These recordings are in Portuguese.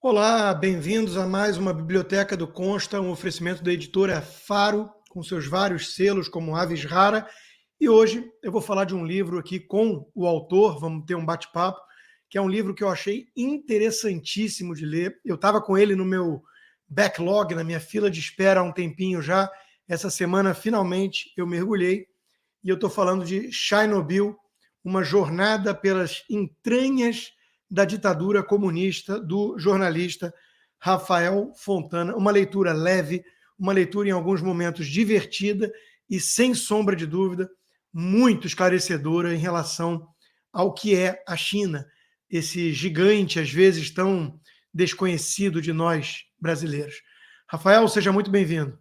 Olá, bem-vindos a mais uma Biblioteca do Consta, um oferecimento da editora Faro, com seus vários selos como Aves Rara. E hoje eu vou falar de um livro aqui com o autor, vamos ter um bate-papo, que é um livro que eu achei interessantíssimo de ler. Eu estava com ele no meu backlog, na minha fila de espera há um tempinho já. Essa semana, finalmente, eu mergulhei e eu estou falando de Chernobyl, uma jornada pelas entranhas da ditadura comunista do jornalista Rafael Fontana. Uma leitura leve, uma leitura em alguns momentos divertida e, sem sombra de dúvida, muito esclarecedora em relação ao que é a China, esse gigante, às vezes tão desconhecido de nós brasileiros. Rafael, seja muito bem-vindo.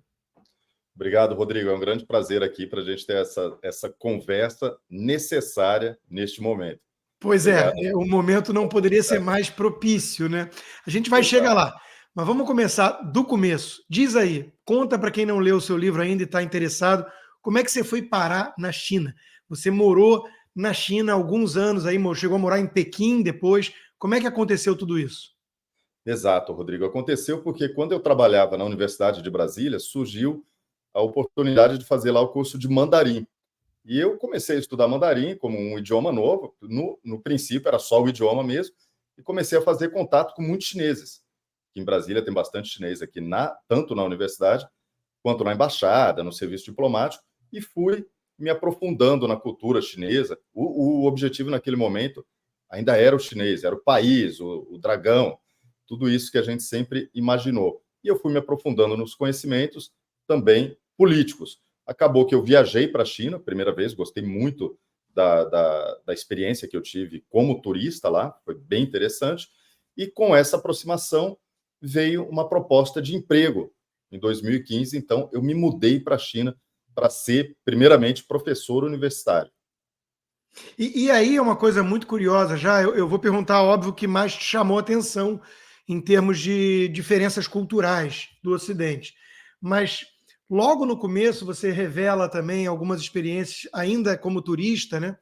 Obrigado, Rodrigo. É um grande prazer aqui para a gente ter essa conversa necessária neste momento. Pois Obrigado. o momento não poderia ser mais propício, né? A gente vai chegar lá, mas vamos começar do começo. Diz aí, conta para quem não leu o seu livro ainda e está interessado, como é que você foi parar na China? Você morou na China há alguns anos, aí chegou a morar em Pequim depois. Como é que aconteceu tudo isso? Exato, Rodrigo. Aconteceu porque quando eu trabalhava na Universidade de Brasília, surgiu a oportunidade de fazer lá o curso de mandarim. E eu comecei a estudar mandarim como um idioma novo. No princípio era só o idioma mesmo, e comecei a fazer contato com muitos chineses. Em Brasília tem bastante chinês aqui, tanto na universidade quanto na embaixada, no serviço diplomático, e fui me aprofundando na cultura chinesa. O objetivo naquele momento ainda era o chinês, era o país, o dragão, tudo isso que a gente sempre imaginou. E eu fui me aprofundando nos conhecimentos também políticos. Acabou que eu viajei para a China, primeira vez, gostei muito da experiência que eu tive como turista lá, foi bem interessante, e com essa aproximação veio uma proposta de emprego em 2015, então eu me mudei para a China para ser, primeiramente, professor universitário. E aí é uma coisa muito curiosa já, eu vou perguntar, óbvio, o que mais te chamou a atenção em termos de diferenças culturais do Ocidente. Mas logo no começo você revela também algumas experiências, ainda como turista, né,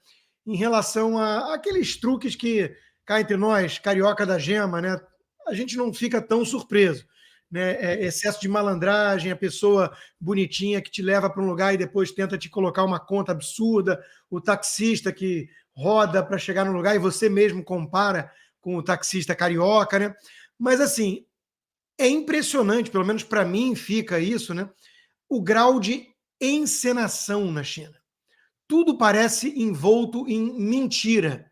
em relação a aqueles truques que, cá entre nós, carioca da gema, né, a gente não fica tão surpreso. Né, excesso de malandragem, a pessoa bonitinha que te leva para um lugar e depois tenta te colocar uma conta absurda, o taxista que roda para chegar no lugar e você mesmo compara com o taxista carioca, né? Mas assim, é impressionante, pelo menos para mim fica isso, né? O grau de encenação na China. Tudo parece envolto em mentira.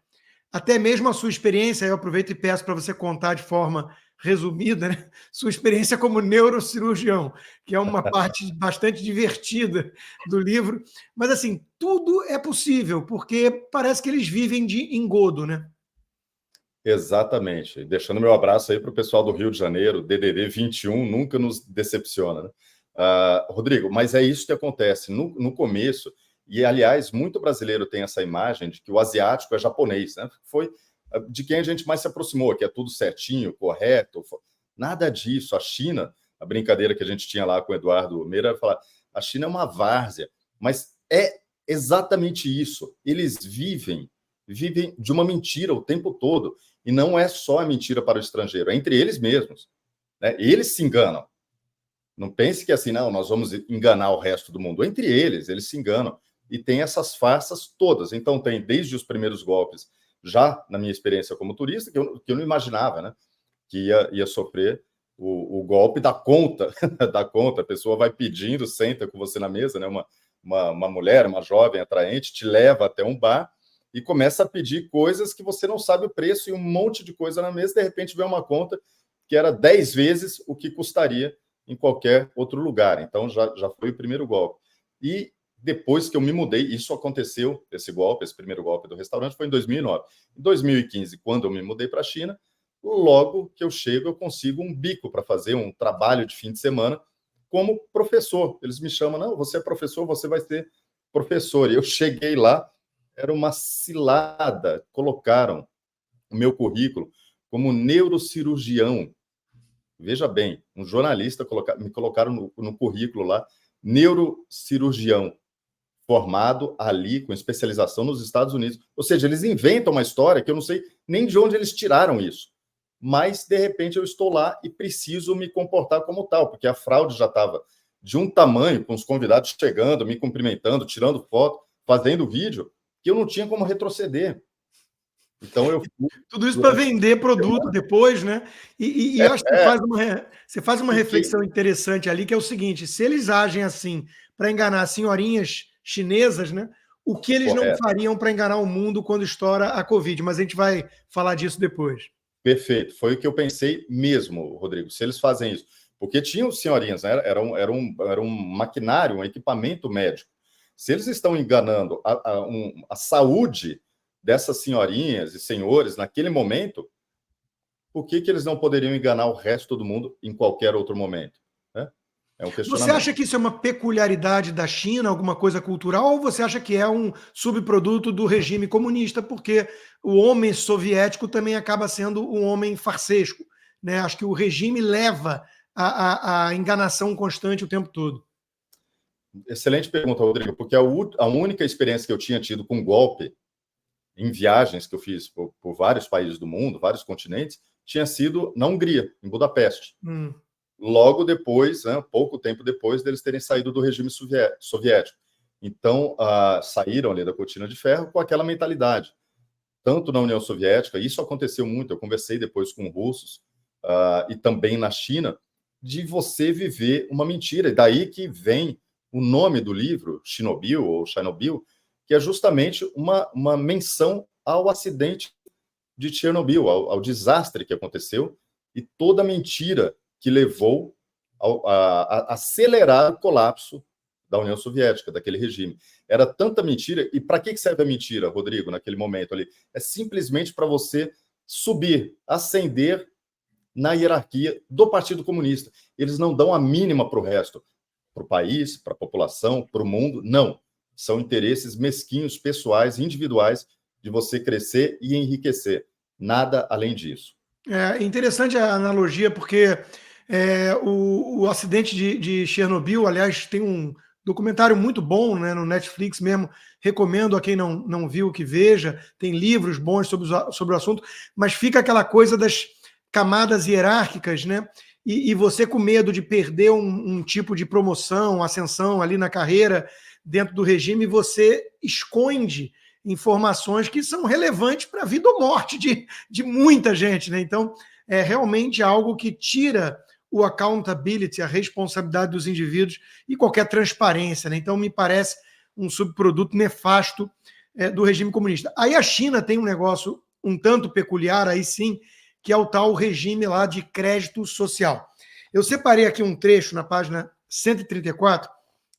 Até mesmo a sua experiência, eu aproveito e peço para você contar de forma resumida, né? Sua experiência como neurocirurgião, que é uma parte bastante divertida do livro. Mas, assim, tudo é possível, porque parece que eles vivem de engodo, né? Exatamente. Deixando meu abraço aí para o pessoal do Rio de Janeiro, DDD 21, nunca nos decepciona, né? Rodrigo, mas é isso que acontece. No começo, e aliás, muito brasileiro tem essa imagem de que o asiático é japonês, né? Foi de quem a gente mais se aproximou, que é tudo certinho, correto. Nada disso. A China, a brincadeira que a gente tinha lá com o Eduardo Meira, era falar, a China é uma várzea, mas é exatamente isso. Eles vivem de uma mentira o tempo todo. E não é só a mentira para o estrangeiro, é entre eles mesmos. Né? Eles se enganam. Não pense que assim, não, nós vamos enganar o resto do mundo. Entre eles se enganam. E tem essas farsas todas. Então, tem desde os primeiros golpes, já na minha experiência como turista, que eu não imaginava, né? Que ia sofrer o golpe da conta. Da conta. A pessoa vai pedindo, senta com você na mesa, né? Uma mulher, uma jovem atraente, te leva até um bar e começa a pedir coisas que você não sabe o preço e um monte de coisa na mesa, de repente vem uma conta que era 10 vezes o que custaria em qualquer outro lugar. Então, já foi o primeiro golpe. E depois que eu me mudei, isso aconteceu, esse primeiro golpe do restaurante, foi em 2009. Em 2015, quando eu me mudei para a China, logo que eu chego, eu consigo um bico para fazer um trabalho de fim de semana como professor. Eles me chamam, não, você é professor, você vai ser professor. E eu cheguei lá, era uma cilada. Colocaram o meu currículo como neurocirurgião. Veja bem, um jornalista me colocaram no currículo lá, neurocirurgião, formado ali com especialização nos Estados Unidos. Ou seja, eles inventam uma história que eu não sei nem de onde eles tiraram isso. mas, de repente, eu estou lá e preciso me comportar como tal, porque a fraude já estava de um tamanho, com os convidados chegando, me cumprimentando, tirando foto, fazendo vídeo, que eu não tinha como retroceder. Então, eu fui... Tudo isso para vender produto depois, né? E eu acho que você faz uma reflexão interessante ali, que é o seguinte: se eles agem assim para enganar senhorinhas chinesas, né? O que eles não fariam para enganar o mundo quando estoura a Covid? Mas a gente vai falar disso depois. Perfeito, foi o que eu pensei mesmo, Rodrigo, se eles fazem isso. Porque tinham senhorinhas, né? Era um maquinário, um equipamento médico. Se eles estão enganando a saúde dessas senhorinhas e senhores naquele momento, por que eles não poderiam enganar o resto do mundo em qualquer outro momento? Né? É um questionamento. Você acha que isso é uma peculiaridade da China, alguma coisa cultural, ou você acha que é um subproduto do regime comunista, porque o homem soviético também acaba sendo um homem farsesco? Né? Acho que o regime leva a enganação constante o tempo todo. Excelente pergunta, Rodrigo, porque a única experiência que eu tinha tido com golpe em viagens que eu fiz por vários países do mundo, vários continentes, tinha sido na Hungria, em Budapeste. Logo depois, né, pouco tempo depois deles terem saído do regime soviético. Então, saíram ali da cortina de ferro com aquela mentalidade. Tanto na União Soviética, isso aconteceu muito, eu conversei depois com russos, e também na China, de você viver uma mentira. E daí que vem o nome do livro, Chernobyl, ou Chernobyl, que é justamente uma menção ao acidente de Chernobyl, ao desastre que aconteceu, e toda a mentira que levou a acelerar o colapso da União Soviética, daquele regime. Era tanta mentira, e para que serve a mentira, Rodrigo, naquele momento ali? É simplesmente para você subir, ascender na hierarquia do Partido Comunista. Eles não dão a mínima para o resto, para o país, para a população, para o mundo, não. São interesses mesquinhos, pessoais, individuais, de você crescer e enriquecer. Nada além disso. É interessante a analogia, porque o acidente de Chernobyl, aliás, tem um documentário muito bom, né, no Netflix mesmo, recomendo a quem não viu que veja, tem livros bons sobre o assunto, mas fica aquela coisa das camadas hierárquicas, né? E você com medo de perder um tipo de promoção, ascensão ali na carreira dentro do regime, você esconde informações que são relevantes para a vida ou morte de muita gente, né? Então, é realmente algo que tira o accountability, a responsabilidade dos indivíduos e qualquer transparência, né? Então, me parece um subproduto nefasto do regime comunista. Aí a China tem um negócio um tanto peculiar, aí sim, que é o tal regime lá de crédito social. Eu separei aqui um trecho na página 134,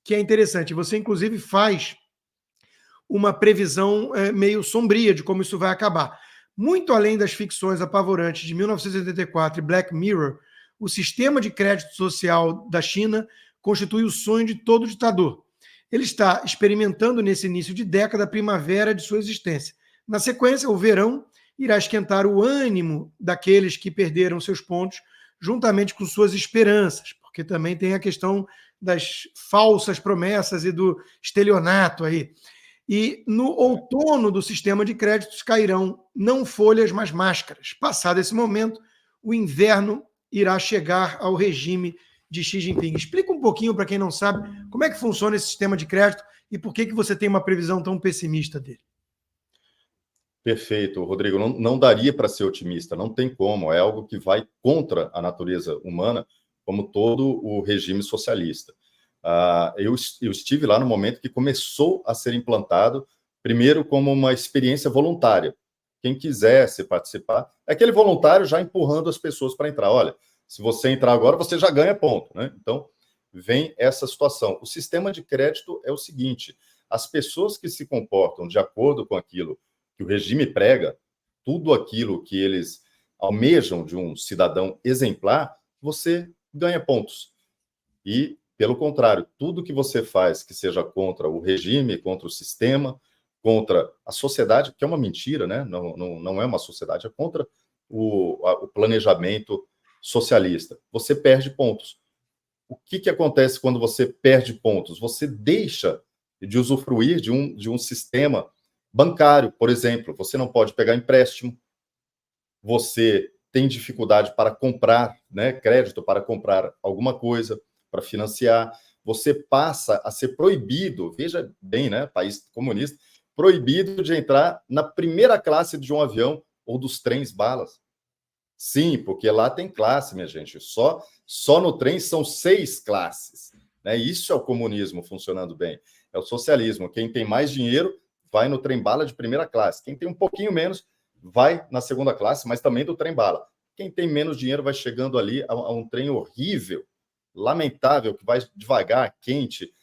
que é interessante. Você, inclusive, faz uma previsão meio sombria de como isso vai acabar. Muito além das ficções apavorantes de 1984 e Black Mirror, o sistema de crédito social da China constitui o sonho de todo ditador. Ele está experimentando nesse início de década a primavera de sua existência. Na sequência, o verão irá esquentar o ânimo daqueles que perderam seus pontos, juntamente com suas esperanças, porque também tem a questão das falsas promessas e do estelionato aí. E no outono do sistema de créditos cairão não folhas, mas máscaras. Passado esse momento, o inverno irá chegar ao regime de Xi Jinping. Explica um pouquinho para quem não sabe como é que funciona esse sistema de crédito e por que você tem uma previsão tão pessimista dele. Perfeito, Rodrigo. Não daria para ser otimista, não tem como. É algo que vai contra a natureza humana, como todo o regime socialista. Eu estive lá no momento que começou a ser implantado, primeiro como uma experiência voluntária. Quem quisesse participar, é aquele voluntário já empurrando as pessoas para entrar. Olha, se você entrar agora, você já ganha ponto, né? Então, vem essa situação. O sistema de crédito é o seguinte: as pessoas que se comportam de acordo com aquilo que o regime prega, tudo aquilo que eles almejam de um cidadão exemplar, você ganha pontos. E, pelo contrário, tudo que você faz que seja contra o regime, contra o sistema, contra a sociedade, que é uma mentira, né? Não é uma sociedade, é contra o planejamento socialista. Você perde pontos. O que acontece quando você perde pontos? Você deixa de usufruir de um sistema bancário, por exemplo. Você não pode pegar empréstimo, você tem dificuldade para comprar, né, crédito para comprar alguma coisa, para financiar. Você passa a ser proibido, veja bem, né, país comunista, proibido de entrar na primeira classe de um avião ou dos trens balas. Sim, porque lá tem classe, minha gente. Só no trem são 6 classes. Né? Isso é o comunismo funcionando bem. É o socialismo. Quem tem mais dinheiro vai no trem-bala de primeira classe. Quem tem um pouquinho menos vai na segunda classe, mas também do trem-bala. Quem tem menos dinheiro vai chegando ali a um trem horrível, lamentável, que vai devagar, quente,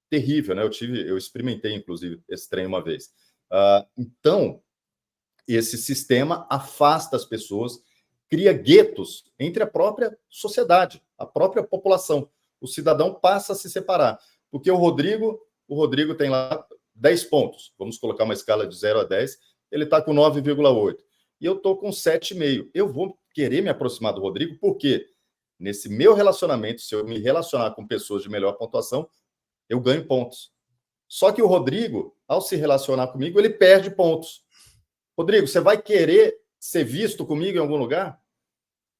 terrível. Né? Eu experimentei, inclusive, esse trem uma vez. Então, esse sistema afasta as pessoas, cria guetos entre a própria sociedade, a própria população. O cidadão passa a se separar. Porque o Rodrigo tem lá 10 pontos. Vamos colocar uma escala de 0 a 10. Ele está com 9,8. E eu estou com 7,5. Eu vou querer me aproximar do Rodrigo, porque nesse meu relacionamento, se eu me relacionar com pessoas de melhor pontuação, eu ganho pontos. Só que o Rodrigo, ao se relacionar comigo, ele perde pontos. Rodrigo, você vai querer ser visto comigo em algum lugar?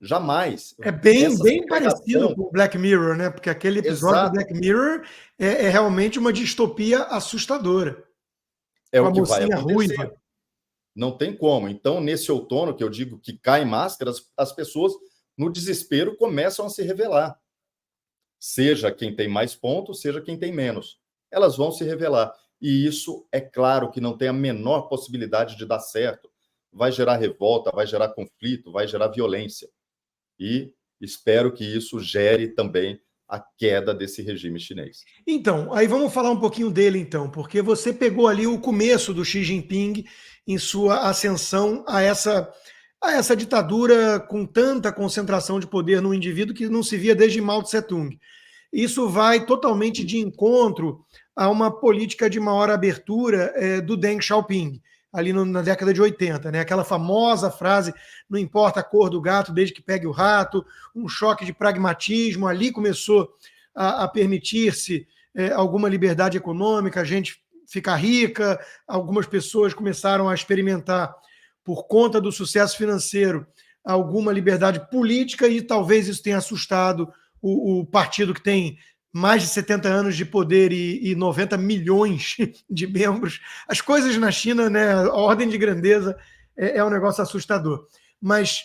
Jamais. É bem parecido com o Black Mirror, né? Porque aquele episódio do Black Mirror é realmente uma distopia assustadora. É com o a que vai mocinha acontecer. ruiva. Não tem como. Então, nesse outono, que eu digo que caem máscaras, as pessoas, no desespero, começam a se revelar. Seja quem tem mais pontos, seja quem tem menos. Elas vão se revelar. E isso, é claro, que não tem a menor possibilidade de dar certo. Vai gerar revolta, vai gerar conflito, vai gerar violência. E espero que isso gere também a queda desse regime chinês. Então, aí vamos falar um pouquinho dele, então, porque você pegou ali o começo do Xi Jinping em sua ascensão a essa ditadura com tanta concentração de poder no indivíduo que não se via desde Mao Tse-tung. Isso vai totalmente de encontro a uma política de maior abertura do Deng Xiaoping, ali na década de 80, né? Aquela famosa frase, não importa a cor do gato, desde que pegue o rato, um choque de pragmatismo, ali começou a permitir-se alguma liberdade econômica, a gente ficar rica, algumas pessoas começaram a experimentar, por conta do sucesso financeiro, alguma liberdade política, e talvez isso tenha assustado o partido que tem mais de 70 anos de poder e 90 milhões de membros. As coisas na China, né, a ordem de grandeza é um negócio assustador. Mas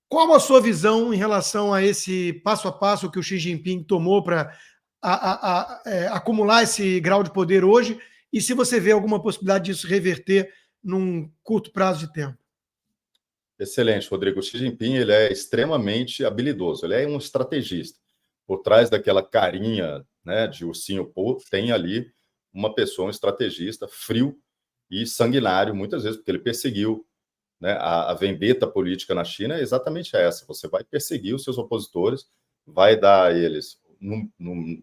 qual a sua visão em relação a esse passo a passo que o Xi Jinping tomou para acumular esse grau de poder hoje, e se você vê alguma possibilidade disso reverter num curto prazo de tempo? Excelente, Rodrigo. O Xi Jinping, ele é extremamente habilidoso, ele é um estrategista. Por trás daquela carinha, né, de ursinho Pooh, tem ali uma pessoa, um estrategista frio e sanguinário, muitas vezes, porque ele perseguiu, né, a vendetta política na China é exatamente essa. Você vai perseguir os seus opositores, vai dar a eles,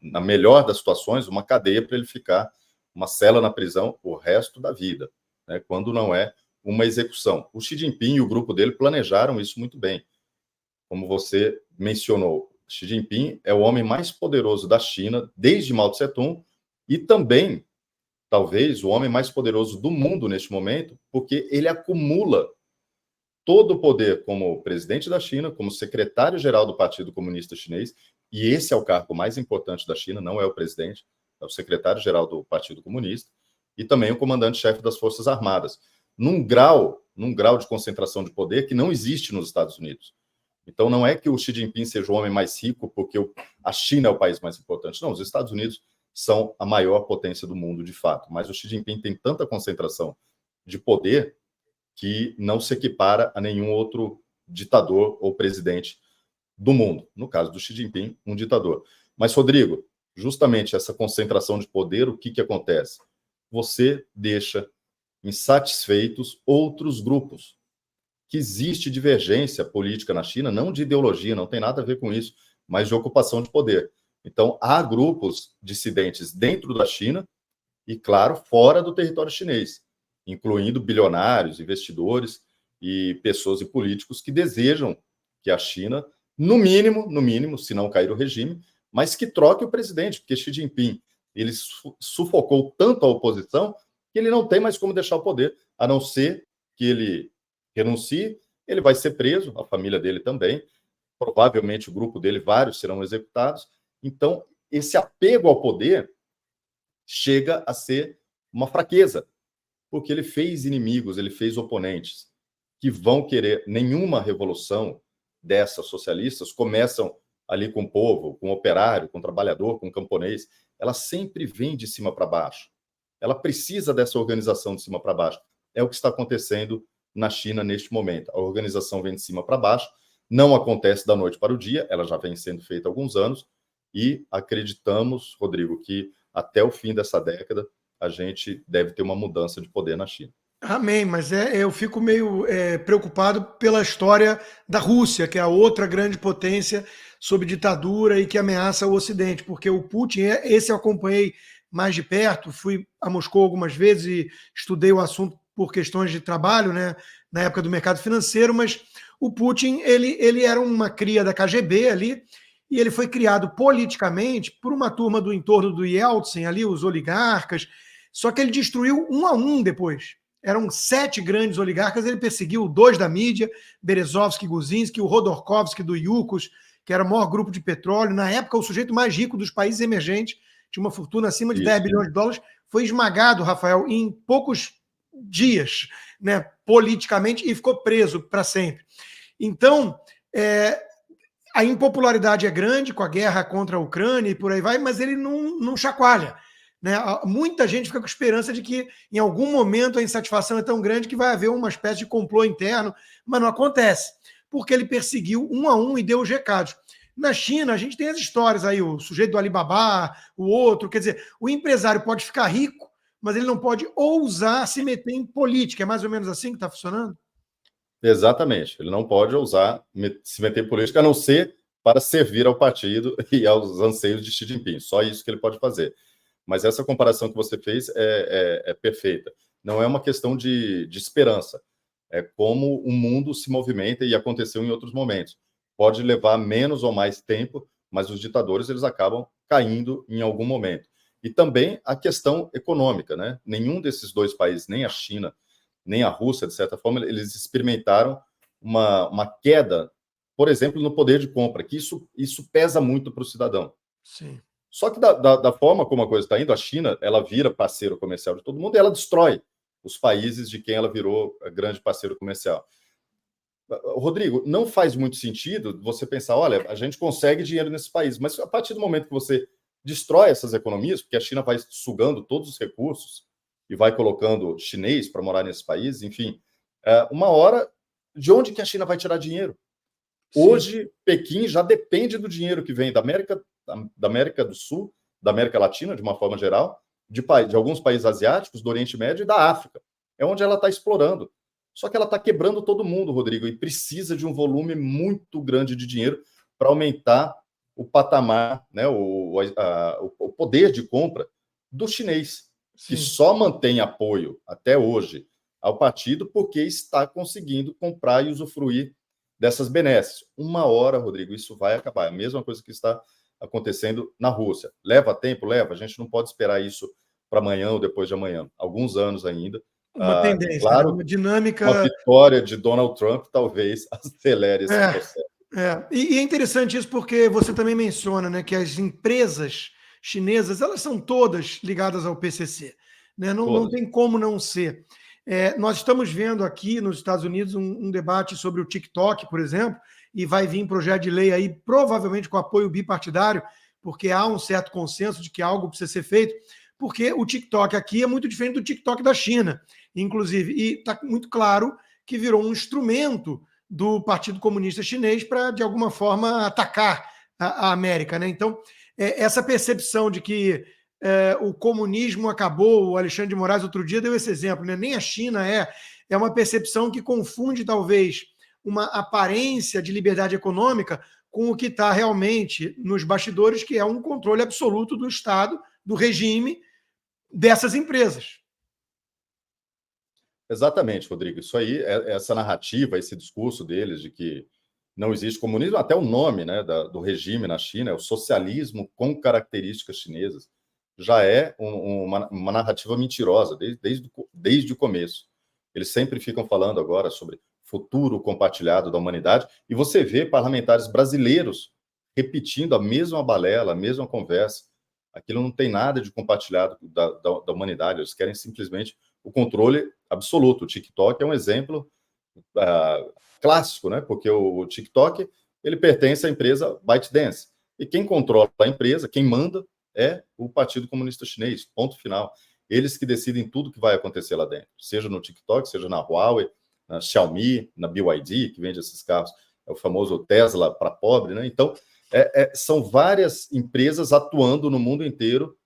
na melhor das situações, uma cadeia para ele ficar, uma cela na prisão o resto da vida, né, quando não é uma execução. O Xi Jinping e o grupo dele planejaram isso muito bem. Como você mencionou, Xi Jinping é o homem mais poderoso da China desde Mao Tse-tung e também, talvez, o homem mais poderoso do mundo neste momento, porque ele acumula todo o poder como presidente da China, como secretário-geral do Partido Comunista Chinês, e esse é o cargo mais importante da China, não é o presidente, é o secretário-geral do Partido Comunista, e também o comandante-chefe das Forças Armadas, num grau de concentração de poder que não existe nos Estados Unidos. Então, não é que o Xi Jinping seja o homem mais rico porque a China é o país mais importante. Não, os Estados Unidos são a maior potência do mundo, de fato. Mas o Xi Jinping tem tanta concentração de poder que não se equipara a nenhum outro ditador ou presidente do mundo. No caso do Xi Jinping, um ditador. Mas, Rodrigo, justamente essa concentração de poder, o que acontece? Você deixa insatisfeitos outros grupos. Que existe divergência política na China, não de ideologia, não tem nada a ver com isso, mas de ocupação de poder. Então, há grupos dissidentes dentro da China e, claro, fora do território chinês, incluindo bilionários, investidores e pessoas e políticos que desejam que a China, no mínimo, se não cair o regime, mas que troque o presidente, porque Xi Jinping, ele sufocou tanto a oposição que ele não tem mais como deixar o poder, a não ser que ele renuncie ele vai ser preso, a família dele também, provavelmente o grupo dele, vários serão executados. Então, esse apego ao poder chega a ser uma fraqueza, porque ele fez inimigos, ele fez oponentes que vão querer. Nenhuma revolução dessas socialistas começam ali com o povo, com o operário, com o trabalhador, com o camponês. Ela sempre vem de cima para baixo. Ela precisa dessa organização de cima para baixo. É o que está acontecendo na China neste momento. A organização vem de cima para baixo, não acontece da noite para o dia, ela já vem sendo feita há alguns anos, e acreditamos, Rodrigo, que até o fim dessa década a gente deve ter uma mudança de poder na China. Amém, mas eu fico meio preocupado pela história da Rússia, que é a outra grande potência sob ditadura e que ameaça o Ocidente, porque o Putin, esse eu acompanhei mais de perto, fui a Moscou algumas vezes e estudei o assunto por questões de trabalho, né, na época do mercado financeiro, mas o Putin, ele era uma cria da KGB ali, e ele foi criado politicamente por uma turma do entorno do Yeltsin, ali, os oligarcas, só que ele destruiu um a um depois. Eram 7 grandes oligarcas, ele perseguiu 2 da mídia, Berezovsky, Guzinski, o Rodorkovsky do Yukos, que era o maior grupo de petróleo. Na época, o sujeito mais rico dos países emergentes, tinha uma fortuna acima de 10 bilhões de dólares, foi esmagado, Rafael, em poucos dias, né, politicamente, e ficou preso para sempre. Então, a impopularidade é grande com a guerra contra a Ucrânia e por aí vai, mas ele não chacoalha. Né? Muita gente fica com esperança de que em algum momento a insatisfação é tão grande que vai haver uma espécie de complô interno, mas não acontece, porque ele perseguiu um a um e deu os recados. Na China, a gente tem as histórias aí, o sujeito do Alibaba, o outro, quer dizer, o empresário pode ficar rico, mas ele não pode ousar se meter em política. É mais ou menos assim que está funcionando? Exatamente. Ele não pode ousar se meter em política, a não ser para servir ao partido e aos anseios de Xi Jinping. Só isso que ele pode fazer. Mas essa comparação que você fez é perfeita. Não é uma questão de esperança. É como o mundo se movimenta e aconteceu em outros momentos. Pode levar menos ou mais tempo, mas os ditadores eles acabam caindo em algum momento. E também a questão econômica, né? Nenhum desses dois países, nem a China, nem a Rússia, de certa forma, eles experimentaram uma queda, por exemplo, no poder de compra, que isso pesa muito para o cidadão. Sim. Só que da forma como a coisa está indo, a China, ela vira parceiro comercial de todo mundo e ela destrói os países de quem ela virou grande parceiro comercial. Rodrigo, não faz muito sentido você pensar, olha, a gente consegue dinheiro nesse país, mas a partir do momento que você destrói essas economias, porque a China vai sugando todos os recursos e vai colocando chinês para morar nesse país, enfim, uma hora, de onde que a China vai tirar dinheiro? Sim. Hoje, Pequim já depende do dinheiro que vem da América do Sul, da América Latina, de uma forma geral, de alguns países asiáticos, do Oriente Médio e da África. É onde ela está explorando. Só que ela está quebrando todo mundo, Rodrigo, e precisa de um volume muito grande de dinheiro para aumentar o patamar, né, o poder de compra do chinês, Sim. que só mantém apoio até hoje ao partido porque está conseguindo comprar e usufruir dessas benesses. Uma hora, Rodrigo, isso vai acabar. É a mesma coisa que está acontecendo na Rússia. Leva tempo? Leva. A gente não pode esperar isso para amanhã ou depois de amanhã. Alguns anos ainda. Uma tendência, claro, uma dinâmica. Uma vitória de Donald Trump talvez acelere esse processo. E é interessante isso porque você também menciona, né, que as empresas chinesas, elas são todas ligadas ao PCC. Né? Não tem como não ser. Nós estamos vendo aqui nos Estados Unidos um debate sobre o TikTok, por exemplo, e vai vir projeto de lei aí, provavelmente com apoio bipartidário, porque há um certo consenso de que algo precisa ser feito, porque o TikTok aqui é muito diferente do TikTok da China, inclusive, e está muito claro que virou um instrumento do Partido Comunista Chinês para, de alguma forma, atacar a América. Né? Então, essa percepção de que o comunismo acabou, o Alexandre de Moraes outro dia deu esse exemplo, né? Nem a China é uma percepção que confunde talvez uma aparência de liberdade econômica com o que está realmente nos bastidores, que é um controle absoluto do Estado, do regime dessas empresas. Exatamente, Rodrigo. Isso aí, essa narrativa, esse discurso deles de que não existe comunismo, até o nome, né, do regime na China é o socialismo com características chinesas. Já é uma narrativa mentirosa desde o começo. Eles sempre ficam falando agora sobre futuro compartilhado da humanidade, e você vê parlamentares brasileiros repetindo a mesma balela, a mesma conversa. Aquilo não tem nada de compartilhado da humanidade, eles querem simplesmente o controle absoluto. O TikTok é um exemplo clássico, né? Porque o TikTok ele pertence à empresa ByteDance. E quem controla a empresa, quem manda, é o Partido Comunista Chinês, ponto final. Eles que decidem tudo que vai acontecer lá dentro, seja no TikTok, seja na Huawei, na Xiaomi, na BYD, que vende esses carros, é o famoso Tesla para pobre, né? Então, são várias empresas atuando no mundo inteiro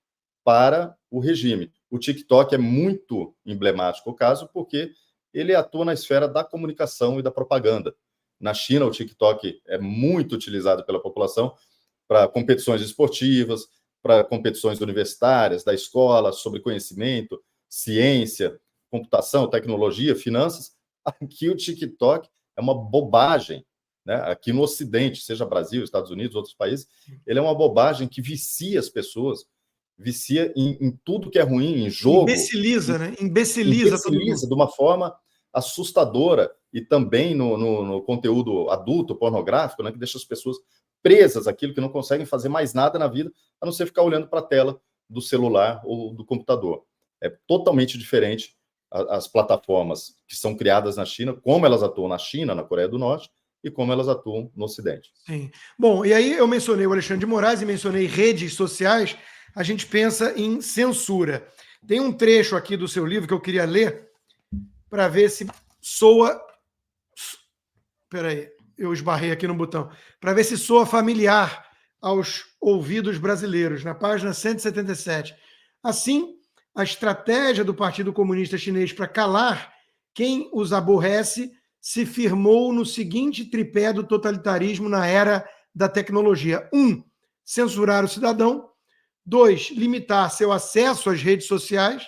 para o regime. O TikTok é muito emblemático o caso, porque ele atua na esfera da comunicação e da propaganda. Na China, o TikTok é muito utilizado pela população para competições esportivas, para competições universitárias, da escola, sobre conhecimento, ciência, computação, tecnologia, finanças. Aqui o TikTok é uma bobagem, né? Aqui no Ocidente, seja Brasil, Estados Unidos, outros países, ele é uma bobagem que vicia as pessoas, vicia em tudo que é ruim, em jogo. Imbeciliza, né? Imbeciliza todo mundo. De uma forma assustadora, e também no conteúdo adulto, pornográfico, né, que deixa as pessoas presas àquilo, que não conseguem fazer mais nada na vida, a não ser ficar olhando para a tela do celular ou do computador. É totalmente diferente as plataformas que são criadas na China, como elas atuam na China, na Coreia do Norte, e como elas atuam no Ocidente. Sim. Bom, e aí eu mencionei o Alexandre de Moraes e mencionei redes sociais, a gente pensa em censura. Tem um trecho aqui do seu livro que eu queria ler para ver se soa... Espera aí, eu esbarrei aqui no botão. Para ver se soa familiar aos ouvidos brasileiros, na página 177. Assim, a estratégia do Partido Comunista Chinês para calar quem os aborrece se firmou no seguinte tripé do totalitarismo na era da tecnologia. 1. Censurar o cidadão. 2. Limitar seu acesso às redes sociais.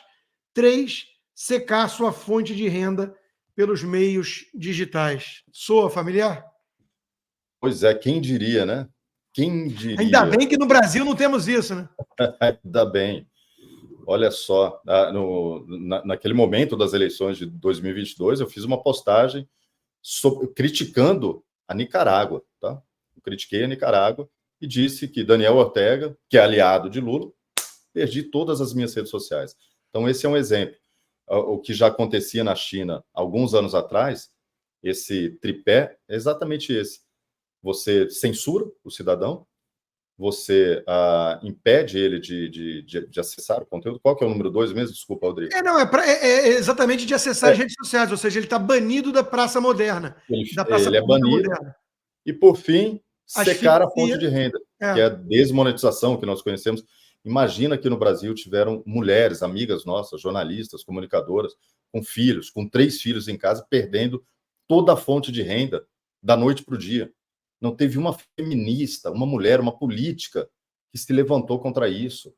3. Secar sua fonte de renda pelos meios digitais. Soa familiar? Pois é, quem diria, né? Quem diria? Ainda bem que no Brasil não temos isso, né? Ainda bem. Olha só, naquele momento das eleições de 2022, eu fiz uma postagem criticando a Nicarágua, tá? Eu critiquei a Nicarágua e disse que Daniel Ortega, que é aliado de Lula, perdi todas as minhas redes sociais. Então, esse é um exemplo. O que já acontecia na China alguns anos atrás, esse tripé é exatamente esse. Você censura o cidadão, você impede ele de acessar o conteúdo. Qual que é o número 2 mesmo? Desculpa, Rodrigo. É exatamente de acessar as redes sociais, ou seja, ele está banido da praça moderna. Ele é banido. Moderna. E, por fim, secar a fonte de renda, que é a desmonetização que nós conhecemos. Imagina que no Brasil tiveram mulheres, amigas nossas, jornalistas, comunicadoras, com filhos, com 3 filhos em casa, perdendo toda a fonte de renda da noite para o dia. Não teve uma feminista, uma mulher, uma política que se levantou contra isso.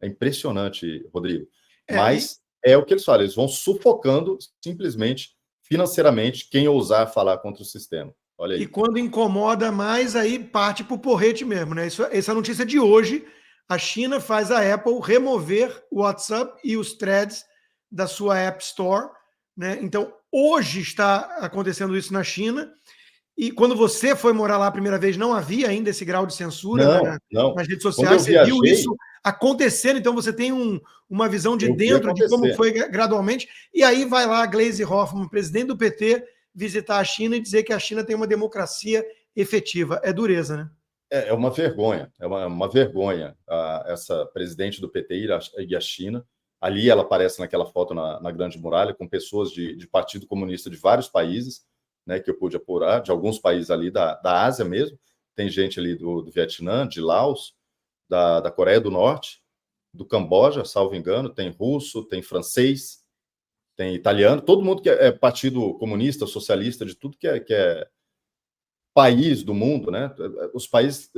É impressionante, Rodrigo. Mas é o que eles falam, eles vão sufocando simplesmente, financeiramente, quem ousar falar contra o sistema. Olha aí. E quando incomoda mais, aí parte para o porrete mesmo, né? Essa notícia de hoje, a China faz a Apple remover o WhatsApp e os threads da sua App Store, né? Então, hoje está acontecendo isso na China. E quando você foi morar lá a primeira vez, não havia ainda esse grau de censura nas redes sociais. Você viu isso acontecendo, então você tem uma visão de dentro de como foi gradualmente. E aí vai lá a Gleisi Hoffmann, presidente do PT, visitar a China e dizer que a China tem uma democracia efetiva. É dureza, né? É uma vergonha, é uma vergonha essa presidente do PT e a China. Ali ela aparece naquela foto na Grande Muralha, com pessoas de Partido Comunista de vários países, né, que eu pude apurar, de alguns países ali da Ásia mesmo. Tem gente ali do Vietnã, de Laos, da Coreia do Norte, do Camboja, salvo engano, tem russo, tem francês, tem italiano, todo mundo que é Partido Comunista, socialista, de tudo que é país do mundo, né? Os países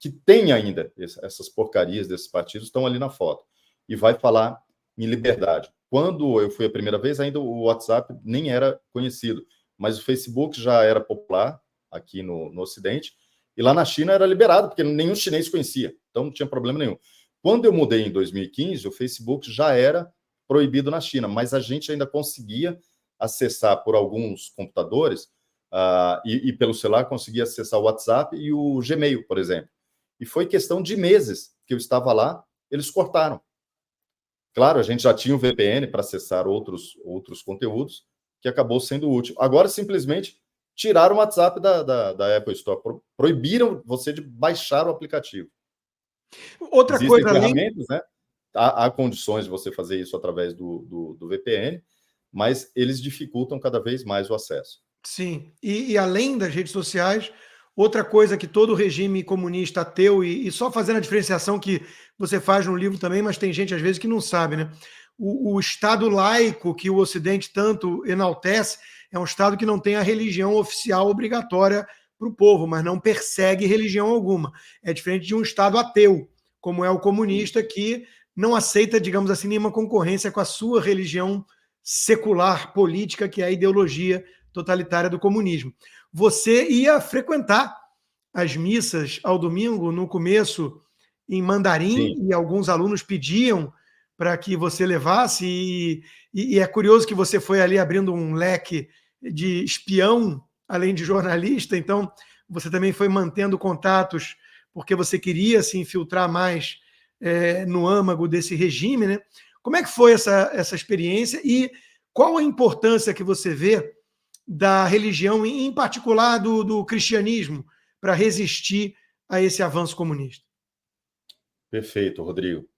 que têm ainda essas porcarias desses partidos estão ali na foto. E vai falar em liberdade. Quando eu fui a primeira vez, ainda o WhatsApp nem era conhecido, mas o Facebook já era popular aqui no Ocidente, e lá na China era liberado, porque nenhum chinês conhecia, então não tinha problema nenhum. Quando eu mudei em 2015, o Facebook já era proibido na China, mas a gente ainda conseguia acessar por alguns computadores e pelo celular conseguia acessar o WhatsApp e o Gmail, por exemplo. E foi questão de meses que eu estava lá, eles cortaram. Claro, a gente já tinha o VPN para acessar outros conteúdos, que acabou sendo útil. Agora, simplesmente, tiraram o WhatsApp da Apple Store, proibiram você de baixar o aplicativo. Outra Existem coisa, ferramentas, né? Há condições de você fazer isso através do VPN, mas eles dificultam cada vez mais o acesso. sim, e além das redes sociais, outra coisa que todo regime comunista ateu, e só fazendo a diferenciação que você faz no livro também, mas tem gente às vezes que não sabe, né? O Estado laico que o Ocidente tanto enaltece é um Estado que não tem a religião oficial obrigatória para o povo, mas não persegue religião alguma. É diferente de um Estado ateu, como é o comunista, que não aceita, digamos assim, nenhuma concorrência com a sua religião secular, política, que é a ideologia totalitária do comunismo. Você ia frequentar as missas ao domingo, no começo, em mandarim, Sim. e alguns alunos pediam para que você levasse, e é curioso que você foi ali abrindo um leque de espião, além de jornalista, então você também foi mantendo contatos, porque você queria se infiltrar mais no âmago desse regime, né? Como é que foi essa experiência e qual a importância que você vê da religião, em particular do cristianismo, para resistir a esse avanço comunista? Perfeito, Rodrigo.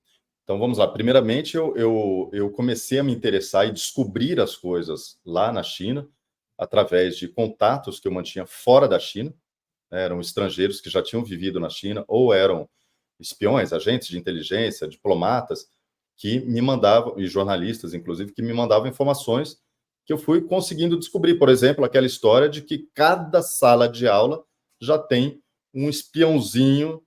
Então vamos lá. Primeiramente, eu comecei a me interessar e descobrir as coisas lá na China através de contatos que eu mantinha fora da China. Eram estrangeiros que já tinham vivido na China ou eram espiões, agentes de inteligência, diplomatas que me mandavam, e jornalistas, inclusive, que me mandavam informações que eu fui conseguindo descobrir. Por exemplo, aquela história de que cada sala de aula já tem um espiãozinho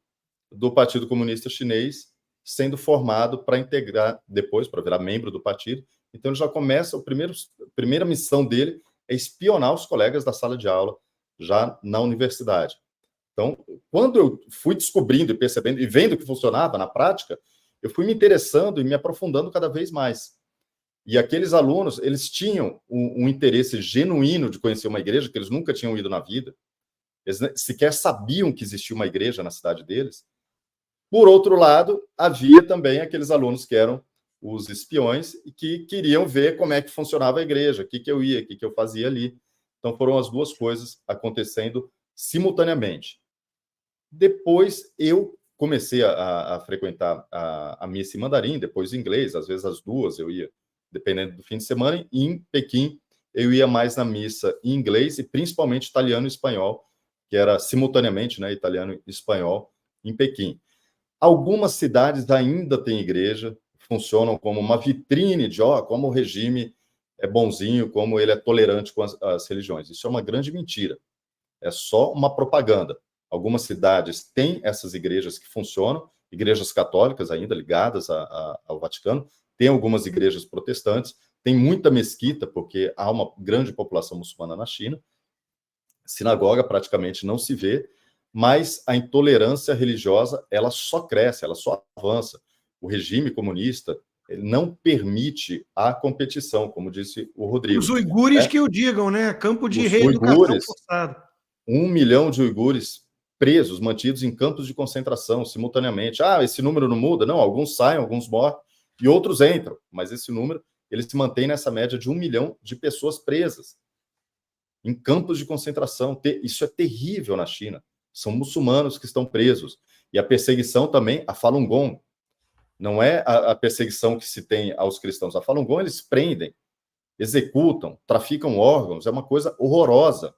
do Partido Comunista Chinês sendo formado para integrar depois, para virar membro do partido. Então, ele já começa, a primeira missão dele é espionar os colegas da sala de aula, já na universidade. Então, quando eu fui descobrindo e percebendo e vendo que funcionava na prática, eu fui me interessando e me aprofundando cada vez mais. E aqueles alunos, eles tinham um interesse genuíno de conhecer uma igreja que eles nunca tinham ido na vida. Eles sequer sabiam que existia uma igreja na cidade deles. Por outro lado, havia também aqueles alunos que eram os espiões e que queriam ver como é que funcionava a igreja, o que eu ia, o que eu fazia ali. Então, foram as duas coisas acontecendo simultaneamente. Depois, eu comecei a frequentar a missa em mandarim, depois inglês, às vezes as duas eu ia, dependendo do fim de semana. E em Pequim, eu ia mais na missa em inglês e principalmente italiano e espanhol, que era simultaneamente, né, italiano e espanhol em Pequim. Algumas cidades ainda têm igreja, funcionam como uma vitrine de como o regime é bonzinho, como ele é tolerante com as religiões. Isso é uma grande mentira. É só uma propaganda. Algumas cidades têm essas igrejas que funcionam, igrejas católicas ainda ligadas ao Vaticano, tem algumas igrejas protestantes, tem muita mesquita, porque há uma grande população muçulmana na China, sinagoga praticamente não se vê, mas a intolerância religiosa, ela só cresce, ela só avança. O regime comunista ele não permite a competição, como disse o Rodrigo. Os uigures Né? que o digam, né? Campo de Os reeducação uigures, forçada. 1 milhão de uigures presos, mantidos em campos de concentração simultaneamente. Esse número não muda? Não, alguns saem, alguns morrem e outros entram, mas esse número ele se mantém nessa média de 1 milhão de pessoas presas em campos de concentração. Isso é terrível na China. São muçulmanos que estão presos. E a perseguição também a Falun Gong. Não é a perseguição que se tem aos cristãos. A Falun Gong eles prendem, executam, traficam órgãos. É uma coisa horrorosa.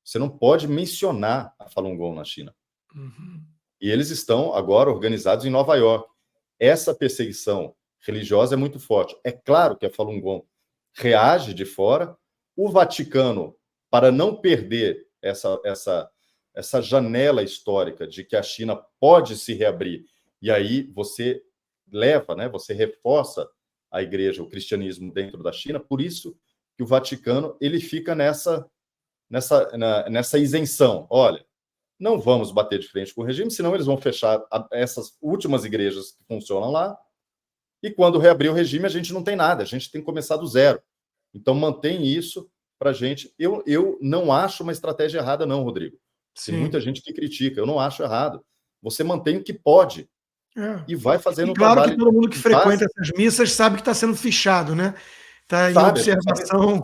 Você não pode mencionar a Falun Gong na China. Uhum. E eles estão agora organizados em Nova York. Essa perseguição religiosa é muito forte. É claro que a Falun Gong reage de fora. O Vaticano, para não perder essa janela histórica de que a China pode se reabrir, e aí você leva, né, você reforça a igreja, o cristianismo dentro da China, por isso que o Vaticano ele fica nessa isenção. Olha, não vamos bater de frente com o regime, senão eles vão fechar essas últimas igrejas que funcionam lá e quando reabrir o regime, a gente não tem nada, a gente tem que começar do zero. Então, mantém isso para a gente. Eu não acho uma estratégia errada, não, Rodrigo. Tem muita gente que critica, eu não acho errado. Você mantém o que pode e vai fazendo E um claro que trabalho todo mundo que frequenta básico, essas missas sabe que está sendo fichado, né? Está em sabe? A gente sabe, observação.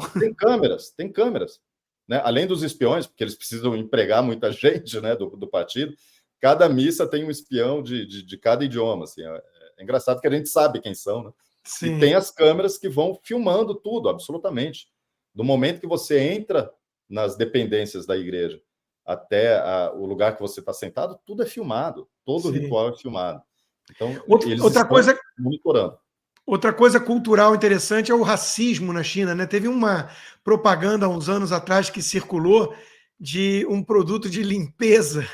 tem câmeras, né? Além dos espiões, porque eles precisam empregar muita gente, né, do partido. Cada missa tem um espião de cada idioma, assim. É engraçado que a gente sabe quem são, né? E Sim, tem as câmeras que vão filmando tudo, absolutamente. Do momento que você entra nas dependências da igreja até o lugar que você está sentado, tudo é filmado, todo o sim. ritual é filmado. Então, eles Outra estão coisa, monitorando. outra coisa cultural interessante é o racismo na China, né? Teve uma propaganda há uns anos atrás que circulou de um produto de limpeza,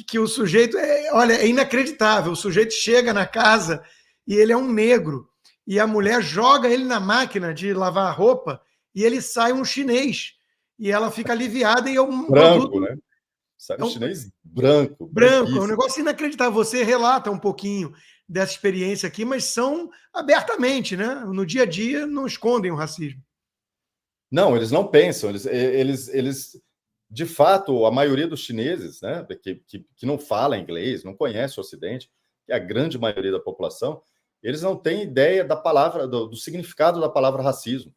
que o sujeito olha, é inacreditável. O sujeito chega na casa e ele é um negro e a mulher joga ele na máquina de lavar roupa e ele sai um chinês e ela fica aliviada e é um Branco, produto né? Sai é um um chinês branco, branco, é um branquíssimo. negócio inacreditável. Você relata um pouquinho dessa experiência aqui, mas são abertamente, né? No dia a dia não escondem o racismo. Não, eles não pensam, de fato, a maioria dos chineses, né, que não fala inglês, não conhece o Ocidente, que é a grande maioria da população, eles não têm ideia da palavra, do significado da palavra racismo.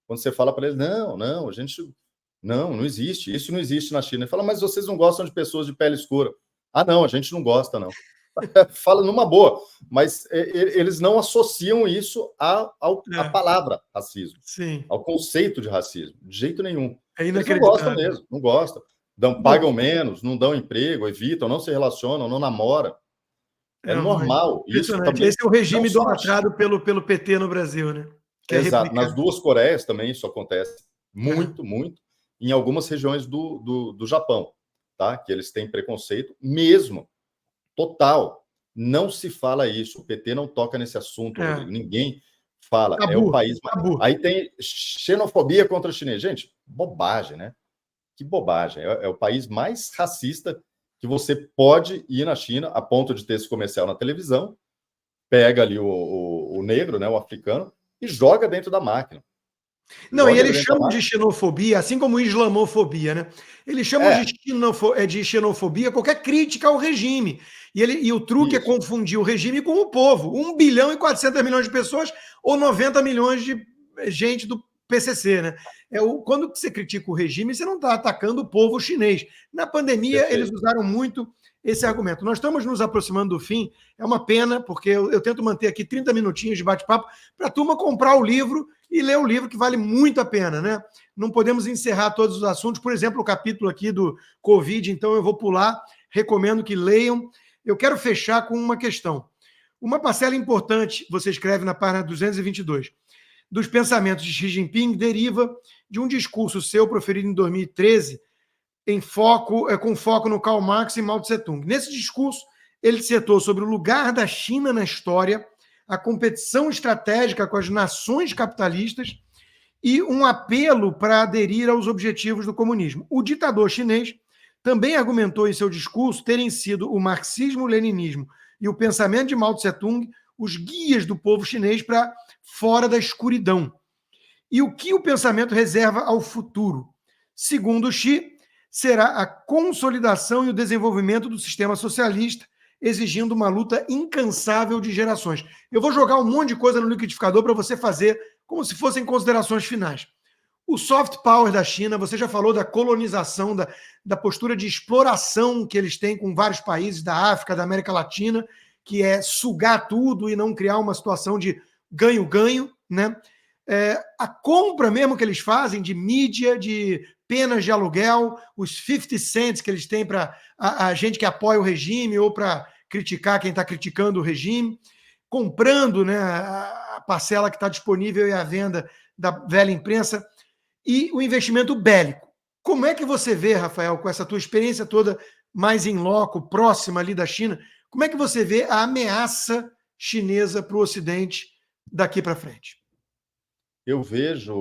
Quando você fala para eles, não, a gente, não existe, isso não existe na China. Ele fala, mas vocês não gostam de pessoas de pele escura? Ah, não, a gente não gosta, não. Fala numa boa, mas eles não associam isso à É, palavra racismo, sim, ao conceito de racismo, de jeito nenhum. é Eles não gostam inacreditável. mesmo, não gostam. Bom, Pagam menos, não dão emprego, evitam, não se relacionam, não namoram. É não, é normal. Isso impressionante. também, Esse é o não regime só na China. idolatrado pelo PT no Brasil, né? Quer Exato. replicar. Nas duas Coreias também isso acontece É, muito, muito. Em algumas regiões do Japão, tá? Que eles têm preconceito mesmo. Total. Não se fala isso. O PT não toca nesse assunto, é. Rodrigo. Ninguém fala. É o Tabu, país. tabu. Aí tem xenofobia contra o chinês. Gente, bobagem, né? Que bobagem. É o país mais racista que você pode ir na China, a ponto de ter esse comercial na televisão, pega ali o negro, né, o africano, e joga dentro da máquina. Não, e Joga ele eles dentro da chamam de máquina. xenofobia, assim como islamofobia, né? Eles chamam É, de xenofobia qualquer crítica ao regime. E o truque é isso. confundir o regime com o povo. 1,4 bilhão de pessoas ou 90 milhões de gente do PCC, né? Quando você critica o regime, você não está atacando o povo chinês. Na pandemia, eles Perfeito. usaram muito esse argumento. Nós estamos nos aproximando do fim. É uma pena, porque eu tento manter aqui 30 minutinhos de bate-papo para a turma comprar o livro e ler o livro, que vale muito a pena, né? Não podemos encerrar todos os assuntos, por exemplo, o capítulo aqui do Covid, então eu vou pular, recomendo que leiam. Eu quero fechar com uma questão. Uma parcela importante, você escreve na página 222, dos pensamentos de Xi Jinping deriva de um discurso seu proferido em 2013, com foco no Karl Marx e Mao Tse-tung. Nesse discurso, ele dissertou sobre o lugar da China na história, a competição estratégica com as nações capitalistas e um apelo para aderir aos objetivos do comunismo. O ditador chinês também argumentou em seu discurso terem sido o marxismo, o leninismo e o pensamento de Mao Tse-tung os guias do povo chinês para fora da escuridão. E o que o pensamento reserva ao futuro? Segundo Xi, será a consolidação e o desenvolvimento do sistema socialista, exigindo uma luta incansável de gerações. Eu vou jogar um monte de coisa no liquidificador para você fazer como se fossem considerações finais. O soft power da China, você já falou da colonização, da postura de exploração que eles têm com vários países da África, da América Latina, que é sugar tudo e não criar uma situação de ganho-ganho, né? A compra mesmo que eles fazem de mídia, de penas de aluguel, os 50 cents que eles têm para a gente que apoia o regime ou para criticar quem está criticando o regime, comprando, né, a parcela que está disponível e à venda da velha imprensa, e o investimento bélico. Como é que você vê, Rafael, com essa tua experiência toda mais em loco, próxima ali da China, como é que você vê a ameaça chinesa para o Ocidente daqui para frente? Eu vejo,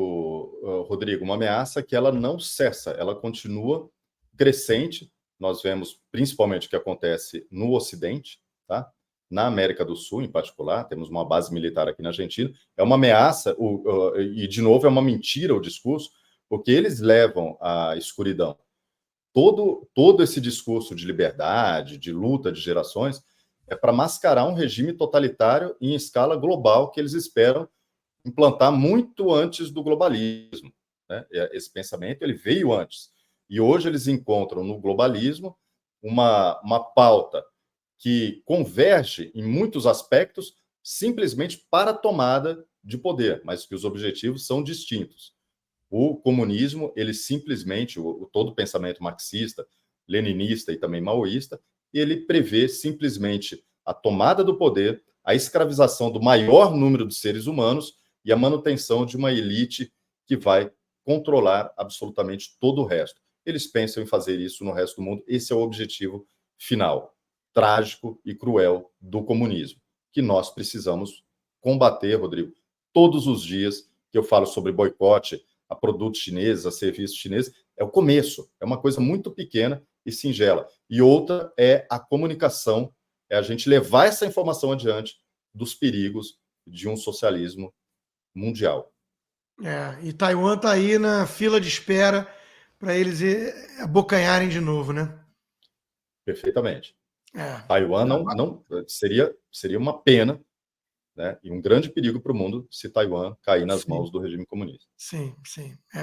Rodrigo, uma ameaça que ela não cessa, ela continua crescente. Nós vemos principalmente o que acontece no Ocidente, tá? na América do Sul, em particular, temos uma base militar aqui na Argentina, é uma ameaça, e de novo é uma mentira o discurso, porque eles levam à escuridão. Todo esse discurso de liberdade, de luta de gerações, é para mascarar um regime totalitário em escala global que eles esperam implantar muito antes do globalismo, né? Esse pensamento ele veio antes. E hoje eles encontram no globalismo uma pauta que converge em muitos aspectos simplesmente para a tomada de poder, mas que os objetivos são distintos. O comunismo, ele simplesmente, todo o pensamento marxista, leninista e também maoísta, ele prevê simplesmente a tomada do poder, a escravização do maior número de seres humanos e a manutenção de uma elite que vai controlar absolutamente todo o resto. Eles pensam em fazer isso no resto do mundo. Esse é o objetivo final, trágico e cruel do comunismo, que nós precisamos combater, Rodrigo, todos os dias que eu falo sobre boicote a produtos chineses, a serviços chineses, é o começo, é uma coisa muito pequena e singela. E outra é a comunicação, é a gente levar essa informação adiante dos perigos de um socialismo mundial. E Taiwan está aí na fila de espera para eles abocanharem de novo, né? Perfeitamente. Taiwan não seria uma pena, né, e um grande perigo para o mundo se Taiwan cair nas mãos do regime comunista. Sim.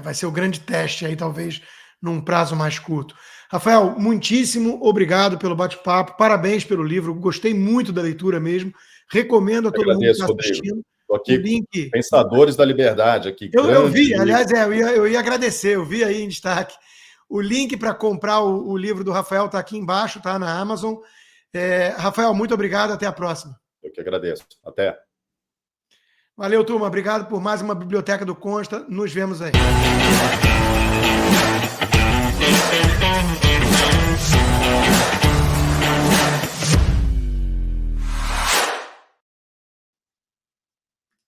Vai ser o grande teste aí, talvez, num prazo mais curto. Rafael, muitíssimo obrigado pelo bate-papo, parabéns pelo livro, gostei muito da leitura mesmo, recomendo a todo mundo que está assistindo. Estou aqui, link... Pensadores da Liberdade, aqui. Eu vi, aliás, eu ia agradecer, eu vi aí em destaque. O link para comprar o livro do Rafael está aqui embaixo, está na Amazon. Rafael, muito obrigado, até a próxima. Eu que agradeço. Até. Valeu, turma. Obrigado por mais uma Biblioteca do Consta. Nos vemos aí.